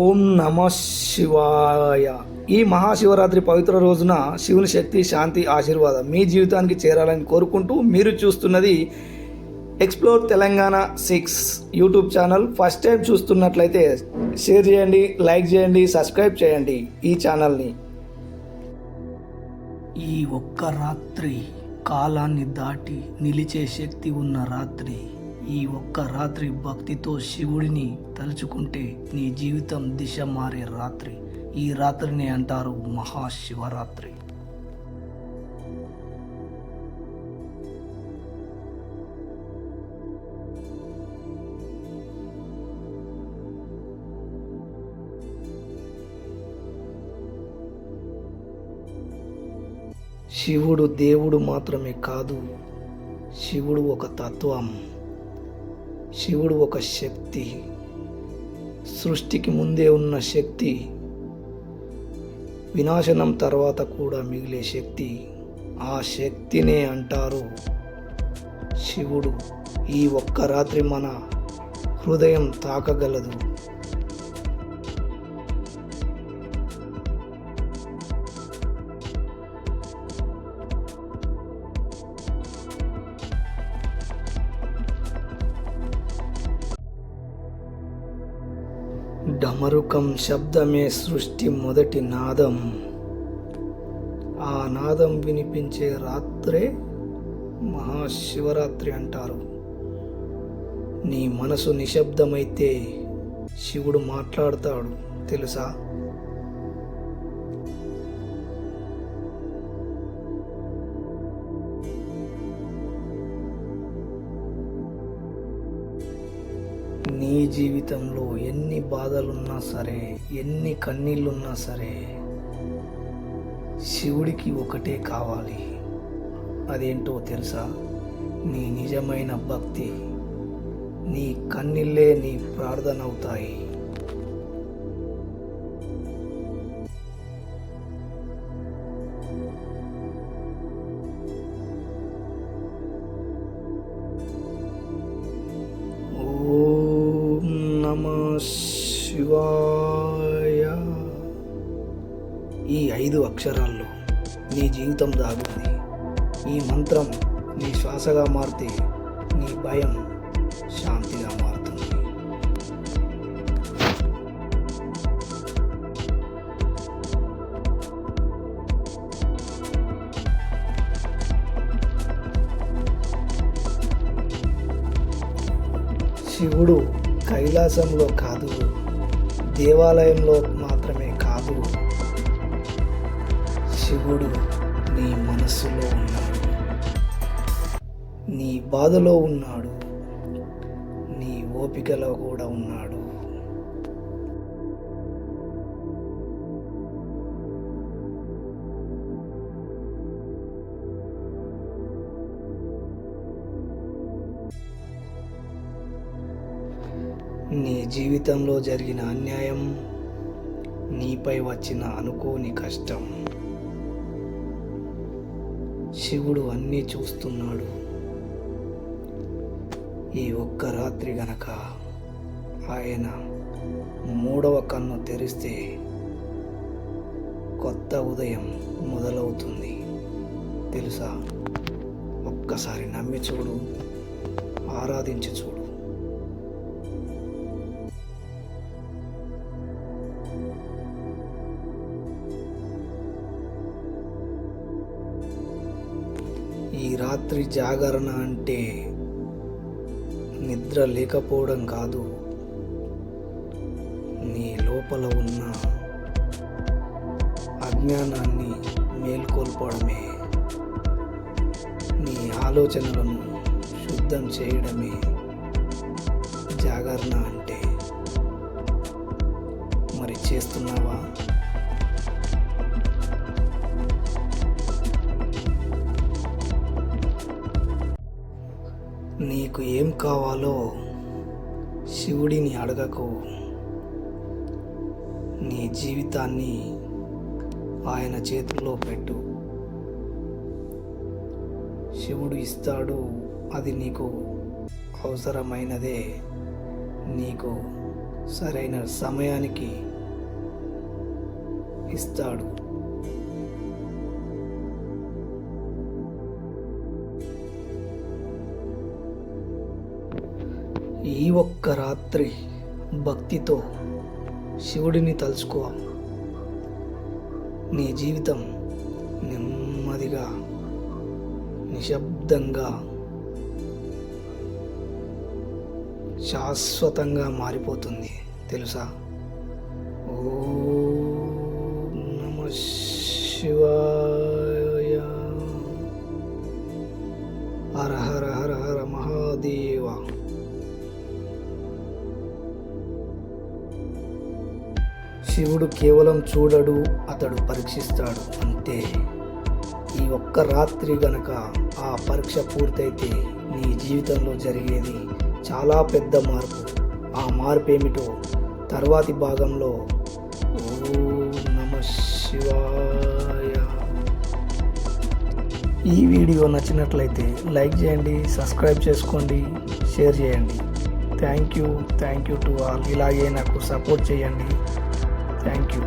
ఓం నమ శివాయ. ఈ మహాశివరాత్రి పవిత్ర రోజున శివుని శక్తి, శాంతి, ఆశీర్వాదం మీ జీవితానికి చేరాలని కోరుకుంటూ మీరు చూస్తున్నది explore Telangana 6 YouTube channel. First time చూస్తున్నట్లయితే షేర్ చేయండి, లైక్ చేయండి, సబ్స్క్రైబ్ చేయండి ఈ ఛానల్ని. ఈ ఒక్క రాత్రి కాలాన్ని దాటి నిలిచే శక్తి ఉన్న రాత్రి. ఈ ఒక్క రాత్రి భక్తితో శివుడిని తలుచుకుంటే నీ జీవితం దిశ మారే రాత్రి. ఈ రాత్రిని అంటారు మహాశివరాత్రి. శివుడు దేవుడు మాత్రమే కాదు, శివుడు ఒక తత్వం, శివుడు ఒక శక్తి, సృష్టికి ముందే ఉన్న శక్తి, వినాశనం తర్వాత కూడా మిగిలే శక్తి. ఆ శక్తినే అంటారు శివుడు. ఈ ఒక్క రాత్రి మన హృదయం తాకగలదు. డమరుకం శబ్దమే సృష్టి మొదటి నాదం. ఆ నాదం వినిపించే రాత్రే మహాశివరాత్రి అంటారు. నీ మనసు నిశ్శబ్దమైతే శివుడు మాట్లాడతాడు తెలుసా? నీ జీవితంలో ఎన్ని బాధలున్నా సరే, ఎన్ని కన్నీళ్ళున్నా సరే, శివుడికి ఒకటే కావాలి. అదేంటో తెలుసా? నీ నిజమైన భక్తి. నీ కన్నీళ్ళే నీ ప్రార్థన అవుతాయి. నమ శివాయ. ఈ 5 అక్షరాల్లో నీ జీవితం దాగుంది. ఈ మంత్రం నీ శ్వాసగా మారితే నీ భయం శాంతిగా మారుతుంది. శివుడు కైలాసంలో కాదు, దేవాలయంలో మాత్రమే కాదు, శివుడు నీ మనస్సులో ఉన్నాడు, నీ బాధలో ఉన్నాడు, నీ ఓపికలో కూడా ఉన్నాడు. నీ జీవితంలో జరిగిన అన్యాయం, నీపై వచ్చిన అనుకోని కష్టం, శివుడు అన్నీ చూస్తున్నాడు. ఈ ఒక్క రాత్రి గనక ఆయన 3వ కన్ను తెరిస్తే కొత్త ఉదయం మొదలవుతుంది తెలుసా? ఒక్కసారి నమ్మి చూడు, ఆరాధించి చూడు. ఈ రాత్రి జాగరణ అంటే నిద్ర లేకపోవడం కాదు, నీ లోపల ఉన్న అజ్ఞానాన్ని మేల్కొల్పడమే, నీ ఆలోచనలను శుద్ధం చేయడమే జాగరణ అంటే. మరి చేస్తున్నావా? నీకు ఏం కావాలో శివుడిని అడగకు. నీ జీవితాన్ని ఆయన చేతుల్లో పెట్టు. శివుడు ఇస్తాడు. అది నీకు అవసరమైనదే, నీకు సరైన సమయానికి ఇస్తాడు. ఈ ఒక్క రాత్రి భక్తితో శివుడిని తలుచుకో. నీ జీవితం నెమ్మదిగా నిశ్శబ్దంగా శాశ్వతంగా మారిపోతుంది తెలుసా. ఓం నమః శివాయ. హర హర హర హర మహాదేవ. శివుడు కేవలం చూడడు, అతడు పరీక్షిస్తాడు అంతే. ఈ ఒక్క రాత్రి గనక ఆ పరీక్ష పూర్తయితే నీ జీవితంలో జరిగేది చాలా పెద్ద మార్పు. ఆ మార్పు ఏమిటో తర్వాతి భాగంలో. ఓం నమః శివాయ. ఈ వీడియో నచ్చినట్లయితే లైక్ చేయండి, సబ్స్క్రైబ్ చేసుకోండి, షేర్ చేయండి. Thank you to all. ఇలాగే నాకు సపోర్ట్ చేయండి. Thank you.